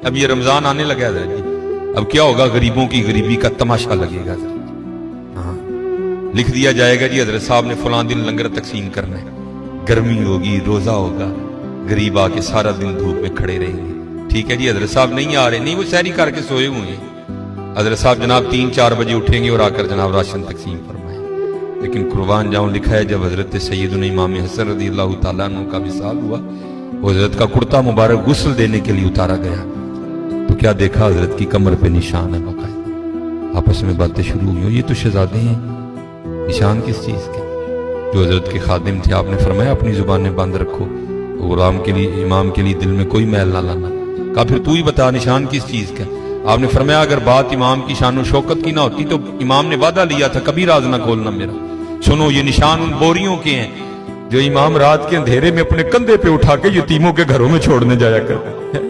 اب یہ رمضان آنے لگا حضرت جی، اب کیا ہوگا؟ غریبوں کی غریبی کا تماشا لگے گا حضرت۔ ہاں لکھ دیا جائے گا جی حضرت صاحب نے فلاں دن لنگر تقسیم کرنا ہے، گرمی ہوگی، روزہ ہوگا، غریب آ کے سارا دن دھوپ میں کھڑے رہیں گے۔ ٹھیک ہے جی، حضرت صاحب نہیں آ رہے، نہیں وہ سحری کر کے سوئے ہوئے ہیں، حضرت صاحب جناب 3-4 بجے اٹھیں گے اور آ کر جناب راشن تقسیم فرمائیں۔ لیکن قربان جاؤں لکھا ہے جب حضرت سیدنا امام حسن رضی اللہ تعالیٰ عنہ کا وصال ہوا، وہ حضرت کا کرتا مبارک غسل دینے کے لیے اتارا گیا تو کیا دیکھا؟ حضرت کی کمر پہ نشان ہے باقاعدہ۔ آپس میں باتیں شروع ہوئی، یہ تو شہزادے ہیں، نشان کس چیز کے؟ جو حضرت کے خادم تھے آپ نے فرمایا اپنی زبانیں بند رکھو، غلام کے لیے، امام کے لیے دل میں کوئی میل نہ لانا۔ کہا پھر تو ہی بتا نشان کس چیز کا؟ آپ نے فرمایا اگر بات امام کی شان و شوکت کی نہ ہوتی تو امام نے وعدہ لیا تھا کبھی راز نہ کھولنا میرا۔ سنو یہ نشان ان بوریوں کے ہیں جو امام رات کے اندھیرے میں اپنے کندھے پہ اٹھا کے یتیموں کے گھروں میں چھوڑنے جایا کرتے ہیں۔